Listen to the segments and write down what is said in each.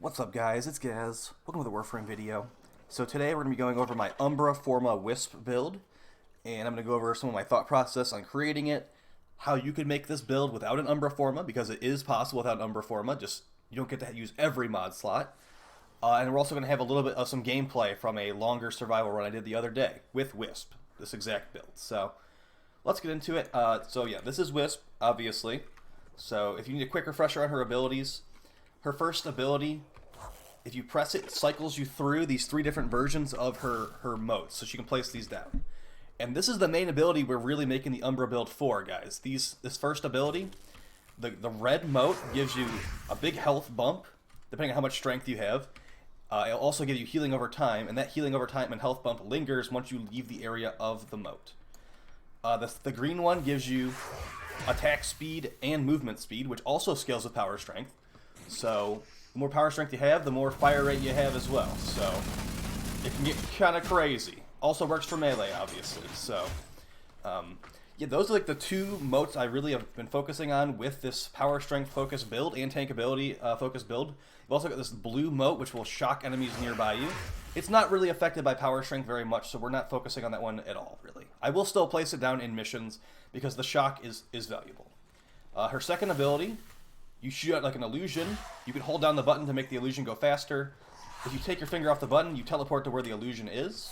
What's up guys, it's Gaz. Welcome to the Warframe video. So today we're going to be going over my Umbra Forma Wisp build, and I'm going to go over some of my thought process on creating it, how you could make this build without an Umbra Forma, because it is possible without an Umbra Forma, just you don't get to use every mod slot. And we're also going to have a little bit of some gameplay from a longer survival run I did the other day with Wisp, this exact build. So let's get into it. So yeah, this is Wisp, obviously. So if you need a quick refresher on her abilities, her first ability, if you press it, it cycles you through these three different versions of her modes, so she can place these down. And this is the main ability we're really making the Umbra build for, guys. This first ability, the red mote gives you a big health bump, depending on how much strength you have. It'll also give you healing over time, and that healing over time and health bump lingers once you leave the area of the mote. The green one gives you attack speed and movement speed, which also scales with power strength. So the more power strength you have, the more fire rate you have as well. So it can get kind of crazy. Also works for melee, obviously. So yeah, those are like the two motes I really have been focusing on with this power strength focused build and tank ability focused build. You've also got this blue mote, which will shock enemies nearby you. It's not really affected by power strength very much, so we're not focusing on that one at all, really. I will still place it down in missions because the shock is valuable. Her second ability, you shoot out like an illusion. You can hold down the button to make the illusion go faster. If you take your finger off the button, you teleport to where the illusion is.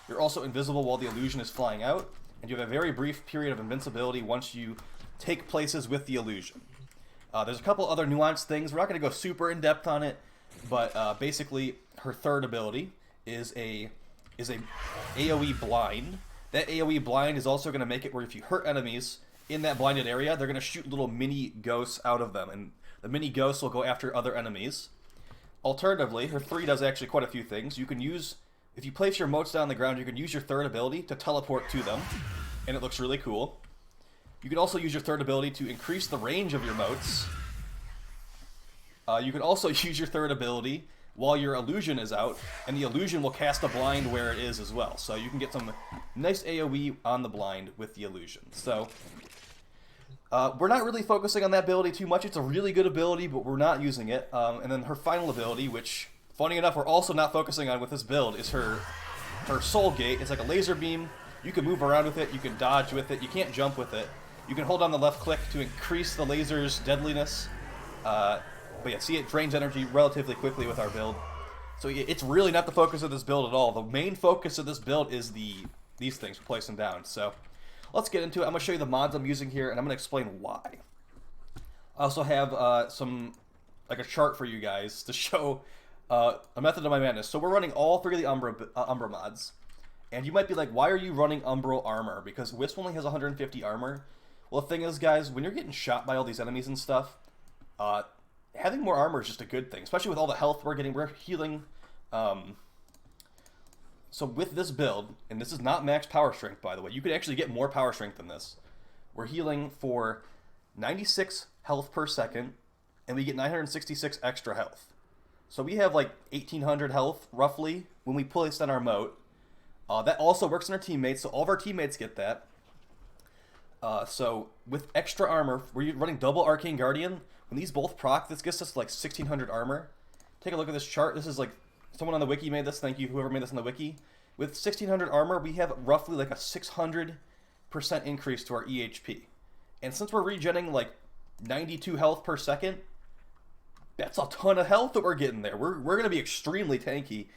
You're also invisible while the illusion is flying out, and you have a very brief period of invincibility once you take places with the illusion. There's a couple other nuanced things. We're not going to go super in depth on it, but basically her third ability is a AoE blind. That AoE blind is also going to make it where if you hurt enemies in that blinded area, they're going to shoot little mini ghosts out of them, and the mini ghosts will go after other enemies. Alternatively, her 3 does actually quite a few things. You can use, if you place your motes down on the ground, you can use your third ability to teleport to them, and it looks really cool. You can also use your third ability to increase the range of your motes. You can also use your third ability while your illusion is out, and the illusion will cast a blind where it is as well. So you can get some nice AoE on the blind with the illusion. So we're not really focusing on that ability too much. It's a really good ability, but we're not using it. And then her final ability, which, funny enough, we're also not focusing on with this build, is her Soul Gate. It's like a laser beam. You can move around with it. You can dodge with it. You can't jump with it. You can hold down the left click to increase the laser's deadliness. But yeah, see, it drains energy relatively quickly with our build. So yeah, it's really not the focus of this build at all. The main focus of this build is these things we're placing down. So let's get into it. I'm going to show you the mods I'm using here, and I'm going to explain why. I also have like a chart for you guys to show a method of my madness. So we're running all 3 of the Umbra mods. And you might be like, why are you running Umbral armor? Because Wisp only has 150 armor. Well, the thing is, guys, when you're getting shot by all these enemies and stuff, having more armor is just a good thing, especially with all the health we're getting. We're healing. So with this build, and this is not max power strength, by the way, you could actually get more power strength than this. We're healing for 96 health per second, and we get 966 extra health. So we have like 1800 health, roughly, when we place on our mote. That also works on our teammates, so all of our teammates get that. So with extra armor, we're running double Arcane Guardian. When these both proc, this gets us like 1600 armor. Take a look at this chart. This is like, someone on the wiki made this. Thank you, whoever made this on the wiki. With 1600 armor, we have roughly like a 600% increase to our EHP. And since we're regenning like 92 health per second, that's a ton of health that we're getting there. We're going to be extremely tanky.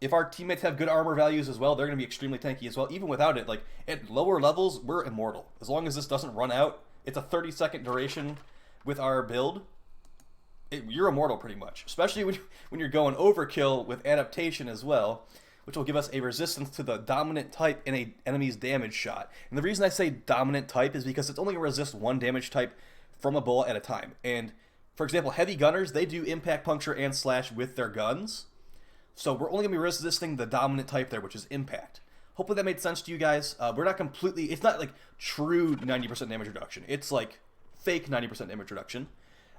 If our teammates have good armor values as well, they're going to be extremely tanky as well. Even without it, like at lower levels, we're immortal. As long as this doesn't run out, it's a 30-second duration with our build. You're immortal pretty much, especially when you're going overkill with adaptation as well, which will give us a resistance to the dominant type in an enemy's damage shot. And the reason I say dominant type is because it's only going to resist one damage type from a bullet at a time. And for example, heavy gunners, they do impact, puncture, and slash with their guns. So we're only going to be resisting the dominant type there, which is impact. Hopefully that made sense to you guys. We're not completely, it's not like true 90% damage reduction. It's like fake 90% damage reduction.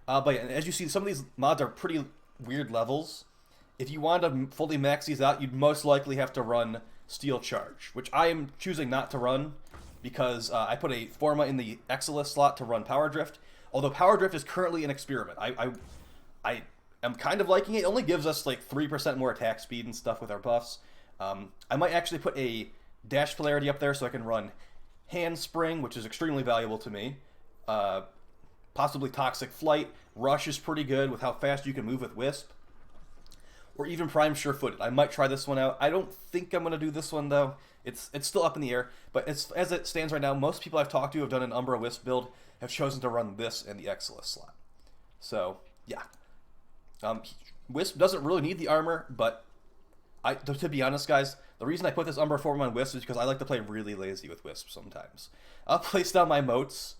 But yeah, as you see, some of these mods are pretty weird levels. If you want to fully max these out, you'd most likely have to run Steel Charge, which I am choosing not to run because I put a Forma in the Exilis slot to run Power Drift. Although Power Drift is currently an experiment. I I'm kind of liking it. It only gives us like 3% more attack speed and stuff with our buffs. I might actually put a dash polarity up there so I can run handspring, which is extremely valuable to me. Possibly toxic flight. Rush is pretty good with how fast you can move with Wisp. Or even prime sure-footed. I might try this one out. I don't think I'm going to do this one though. It's still up in the air. But as it stands right now, most people I've talked to who have done an Umbra Wisp build have chosen to run this in the Exilus slot. So yeah. Wisp doesn't really need the armor, but to be honest, guys, the reason I put this Umbra form on Wisp is because I like to play really lazy with Wisp sometimes. I'll place down my motes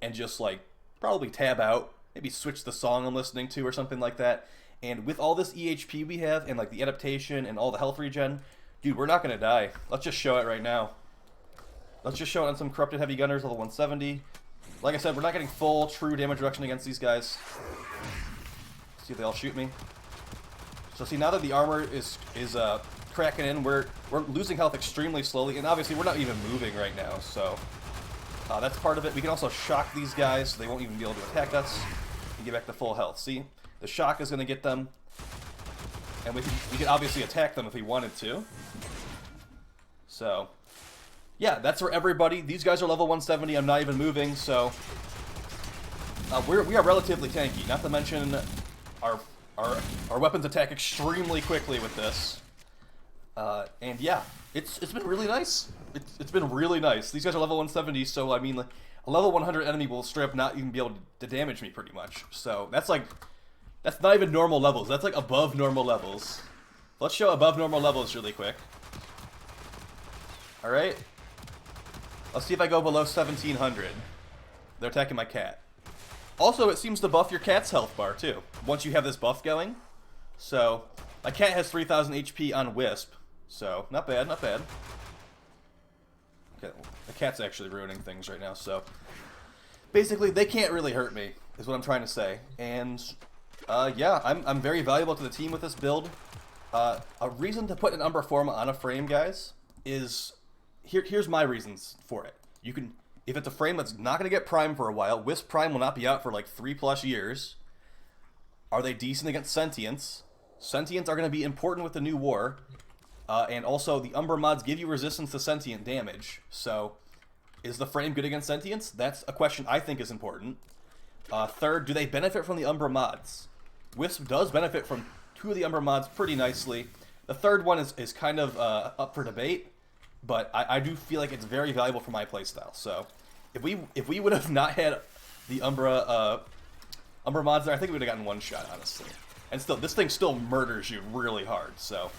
and just like probably tab out, maybe switch the song I'm listening to or something like that. And with all this EHP we have and like the adaptation and all the health regen, dude, we're not gonna die. Let's just show it right now. Let's just show it on some corrupted heavy gunners, level 170. Like I said, we're not getting full true damage reduction against these guys. See if they all shoot me. So see, now that the armor is cracking in, we're losing health extremely slowly, and obviously we're not even moving right now, so that's part of it. We can also shock these guys, so they won't even be able to attack us and get back to full health. See, the shock is going to get them, and we can obviously attack them if we wanted to. So yeah, that's for everybody. These guys are level 170. I'm not even moving, so we are relatively tanky. Not to mention our weapons attack extremely quickly with this. And yeah, it's been really nice. It's been really nice. These guys are level 170, so I mean, like, a level 100 enemy will straight up not even be able to damage me pretty much. So that's not even normal levels. That's like above normal levels. Let's show above normal levels really quick. All right. Let's see if I go below 1700. They're attacking my cat. Also, it seems to buff your cat's health bar, too, once you have this buff going. So, my cat has 3000 HP on Wisp, so not bad, not bad. Okay, the cat's actually ruining things right now, so basically, they can't really hurt me, is what I'm trying to say. And, yeah, I'm very valuable to the team with this build. A reason to put an Umbra Forma on a frame, guys, is... Here's my reasons for it. You can... If it's a frame that's not going to get Prime for a while, Wisp Prime will not be out for like 3+ years. Are they decent against Sentients? Sentients are going to be important with the new war. And also, the Umbra mods give you resistance to Sentient damage. So, is the frame good against Sentients? That's a question I think is important. Third, do they benefit from the Umbra mods? Wisp does benefit from 2 of the Umbra mods pretty nicely. The third one is kind of up for debate. But I do feel like it's very valuable for my playstyle. So if we would have not had the Umbra mods there, I think we would have gotten one shot, honestly. And still, this thing still murders you really hard. So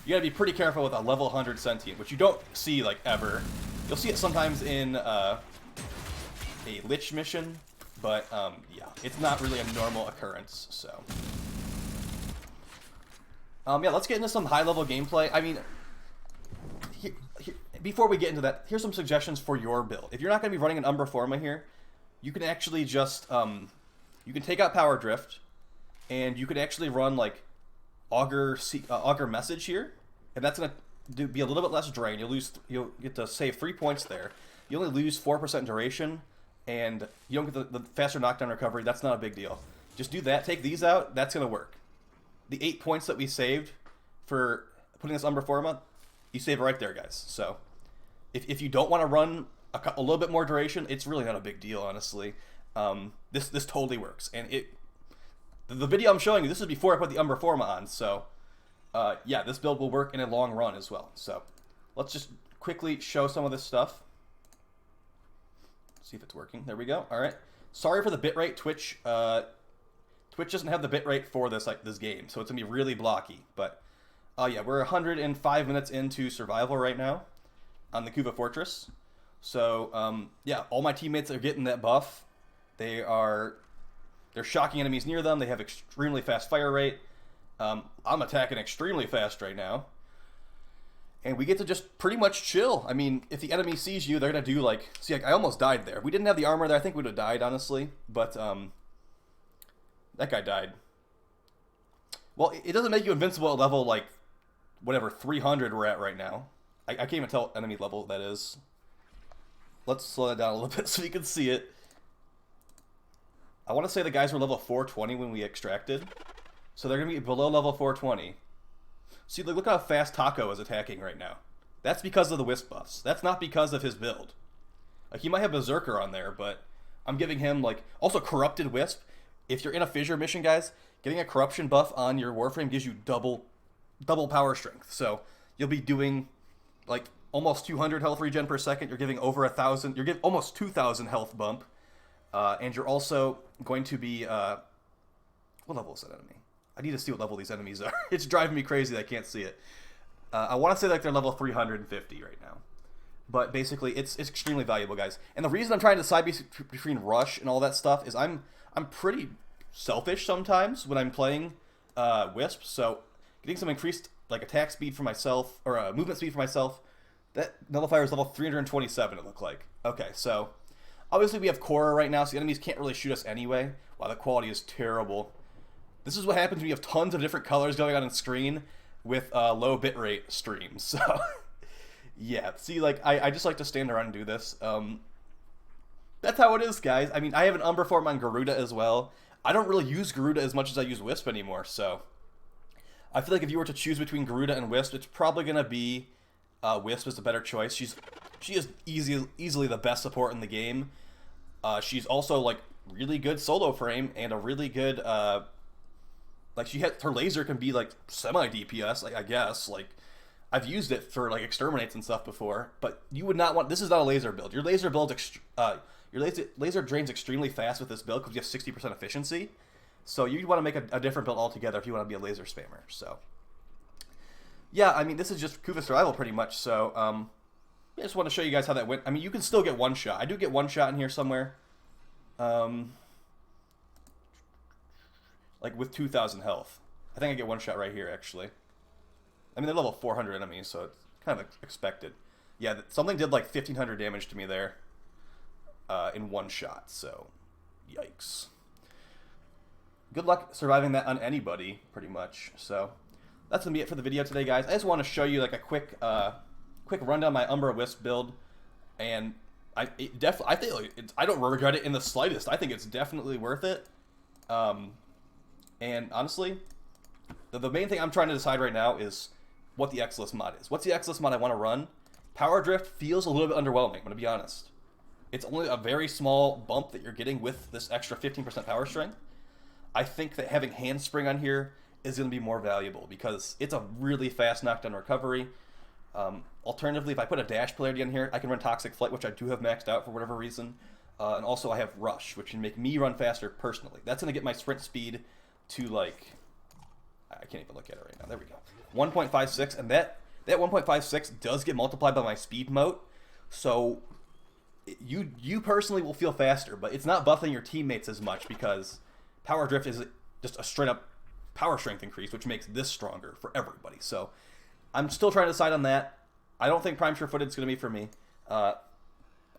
you gotta be pretty careful with a level 100 Sentient, which you don't see like ever. You'll see it sometimes in a Lich mission, but yeah, it's not really a normal occurrence. So yeah, let's get into some high-level gameplay. I mean, before we get into that, here's some suggestions for your build. If you're not going to be running an Umbra Forma here, you can actually just, you can take out Power Drift, and you could actually run, like, Augur Message here, and that's going to be a little bit less drain. You'll get to save 3 points there. You only lose 4% duration, and you don't get the faster knockdown recovery. That's not a big deal. Just do that, take these out, that's going to work. The 8 points that we saved for putting this Umbra Forma, you save it right there, guys. So if you don't want to run a little bit more duration, it's really not a big deal, honestly. This totally works. And the video I'm showing you, this is before I put the Umbra Forma on. So yeah, this build will work in a long run as well. So let's just quickly show some of this stuff. See if it's working. There we go. All right. Sorry for the bitrate. Twitch doesn't have the bitrate for this game, so it's gonna be really blocky. But yeah, we're 105 minutes into survival right now on the Kuva Fortress. So, yeah, all my teammates are getting that buff. They're shocking enemies near them. They have extremely fast fire rate. I'm attacking extremely fast right now. And we get to just pretty much chill. I mean, if the enemy sees you, they're going to do like... See, I almost died there. If we didn't have the armor there, I think we would have died, honestly. But, that guy died. Well, it doesn't make you invincible at level, like, whatever, 300 we're at right now. I can't even tell what enemy level that is. Let's slow that down a little bit so you can see it. I want to say the guys were level 420 when we extracted. So they're going to be below level 420. See, look how fast Taco is attacking right now. That's because of the Wisp buffs. That's not because of his build. Like, he might have Berserker on there, but I'm giving him, like, also Corrupted Wisp. If you're in a Fissure mission, guys, getting a Corruption buff on your Warframe gives you double power strength. So you'll be doing, like, almost 200 health regen per second. You're giving over 1,000. You're giving almost 2,000 health bump. And you're also going to be, what level is that enemy? I need to see what level these enemies are. It's driving me crazy that I can't see it. I want to say like they're level 350 right now. But basically, it's extremely valuable, guys. And the reason I'm trying to decide between Rush and all that stuff is I'm pretty selfish sometimes when I'm playing Wisp. So getting some increased like attack speed for myself, or movement speed for myself, that nullifier is level 327, it looked like. Okay, so obviously we have Korra right now, so the enemies can't really shoot us anyway. Wow, the quality is terrible. This is what happens when you have tons of different colors going on screen with low bitrate streams. So, yeah. See, like, I just like to stand around and do this. That's how it is, guys. I mean, I have an Umbra form on Garuda as well. I don't really use Garuda as much as I use Wisp anymore, so I feel like if you were to choose between Garuda and Wisp, it's probably going to be Wisp is the better choice. She is easily the best support in the game. She's also, like, really good solo frame and a really good... like, her laser can be, like, semi-DPS, like, I guess. Like, I've used it for, like, exterminates and stuff before, but you would not want... This is not a laser build. Your laser build... your laser drains extremely fast with this build because you have 60% efficiency. So you'd want to make a different build altogether if you want to be a laser spammer. So, yeah, I mean, this is just Kuva survival pretty much. So, I just want to show you guys how that went. I mean, you can still get one shot. I do get one shot in here somewhere. Like, with 2,000 health. I think I get one shot right here, actually. I mean, they're level 400 enemies, so it's kind of expected. Yeah, something did, like, 1,500 damage to me there in one shot, so yikes. Good luck surviving that on anybody, pretty much. So, that's going to be it for the video today, guys. I just want to show you, like, a quick rundown of my Umbra Wisp build, and I don't regret it in the slightest. I think it's definitely worth it. And honestly, the main thing I'm trying to decide right now is what the X-List mod is. What's the X-List mod I want to run? Power Drift feels a little bit underwhelming, I'm going to be honest. It's only a very small bump that you're getting with this extra 15% power strength. I think that having Handspring on here is going to be more valuable because it's a really fast knockdown recovery. Alternatively, if I put a dash polarity on here, I can run Toxic Flight, which I do have maxed out for whatever reason. And also I have Rush, which can make me run faster personally. That's going to get my sprint speed to, like, I can't even look at it right now. There we go. 1.56, and that 1.56 does get multiplied by my speed mote. So you personally will feel faster, but it's not buffing your teammates as much because Power Drift is just a straight up power strength increase, which makes this stronger for everybody. So I'm still trying to decide on that. I don't think Prime Sure Footed is going to be for me. I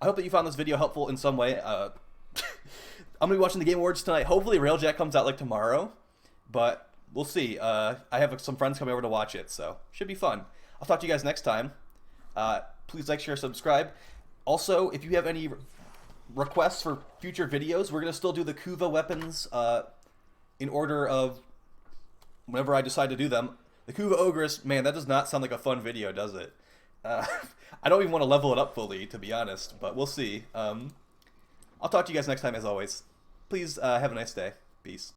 hope that you found this video helpful in some way. I'm going to be watching the Game Awards tonight. Hopefully Railjack comes out like tomorrow, but we'll see. I have some friends coming over to watch it, so should be fun. I'll talk to you guys next time. Please like, share, subscribe. Also, if you have any requests for future videos, we're going to still do the Kuva weapons in order of whenever I decide to do them. The Kuva Ogress, man, that does not sound like a fun video, does it? I don't even want to level it up fully, to be honest, but we'll see. I'll talk to you guys next time, as always. Please have a nice day. Peace.